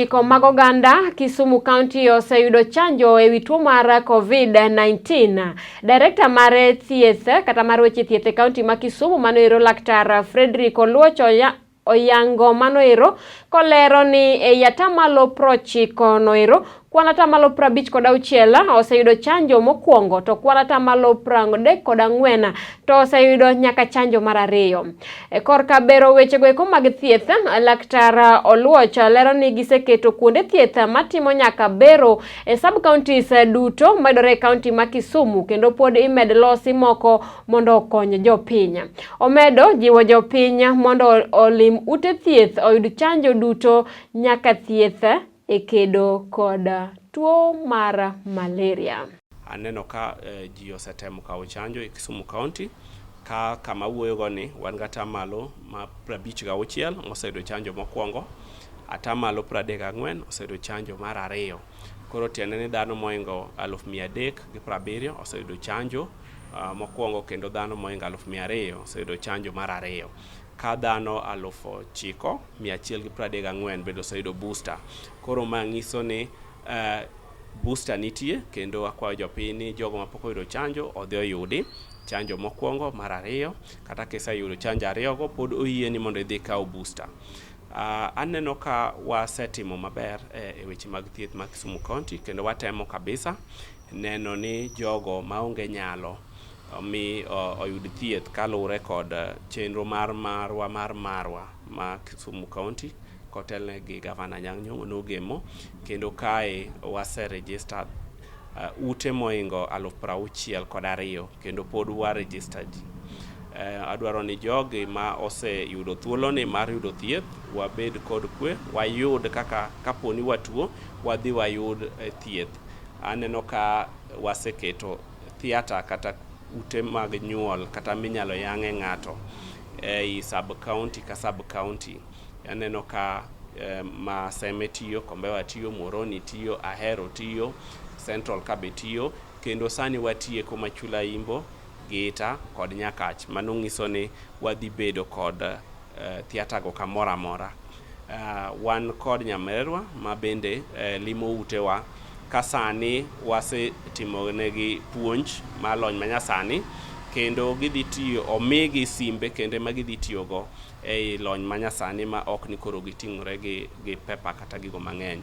Chiko mag oganda Kisumu County oseyudo chanjo ewi tuo mar COVID-19. Director mar thieth kata mar weche thieth e kaunti ma Kisumu manoero Laktar Frederick Oluoch oyango manoero kolero ni e atamalo 90 noero kwan atamalo 56 oseyudo chanjo mokwongo to kwan atamalo 34 to oseyudo nyaka chanjo mar ariyo. Korka bero wechego eko mag thieth, Laktar Oluoch lero ni giseketo kuonde thieth matimo nyaka bero e sub counties duto medore e kaunti ma Kisumu kendo pod imed losi moko mondo okony jopiny. Omedo jiwo jopiny mondo olim ute thieth oyud chanjo duto nyaka thieth e kedo kod tuo mar malaria. Aneno ka ji osetemo kawo chanjo e Kisumu County ka kama wuoyogo ni wan gatamalo ma 56 oseyudo chanjo mokwongo, atamalo 34 oseyudo chanjo mar ariyo. Koro tiende ni dhano moingo 370 oseyudo chanjo mokwongo kendo dhano moingo 200 oseyudo chanjo mar ariyo. Ka dhano 9134 bende oseyudo booster. Koro ma nyiso ni booster nitie kendo akwayo jopiny ni jogo mapok oyudo chanjo odhi oyudi chanjo mokwongo mar ariyo, kata kiseyudo chanjo ariyogo pod oyieni mondo idhi kaw booster. Aneno ka wasetimo maber e weche mag thieth mag Kisumu County kendo watemo kabisa neno ni jogo maonge nyalo mi oyud thieth kaluwore kod chenro mar marwa ma Kisumu County kotelne gi Gavana Anyang' Nyong'o nogemo, kendo kae waseregister ute moingo 62,000 kendo pod waregister ji. Adwaro ni jogi ma oseyudo thuoloni mar yudo thieth wabed kod kwe, wayud kaka kaponi watuo wadhi wayud thieth. Aneno ka waseketo theater kata ute mag nyuol kata minyalo yang'e ng'ato ei sub county ka sub county. Aneno ka Maseme tiyo, Kombewa tiyo, Muhoroni tiyo, Ahero tiyo, Central Kabe tiyo, kendo sani watieko Machula Imbo, Gita kod Nyakach. Mano ng'iso ni wadhi bedo kod theater go kamoro amora. Wan kod Nyamrerwa ma bende limo utewa ka sani wasetimo negi puonj mar lony manyasani kendo gidhi tiyo omigi simbe kendo ma gidhi tiyogo ei lony manyasani ma ok ni koro giting'ore gi pepa kata gigo mang'eny.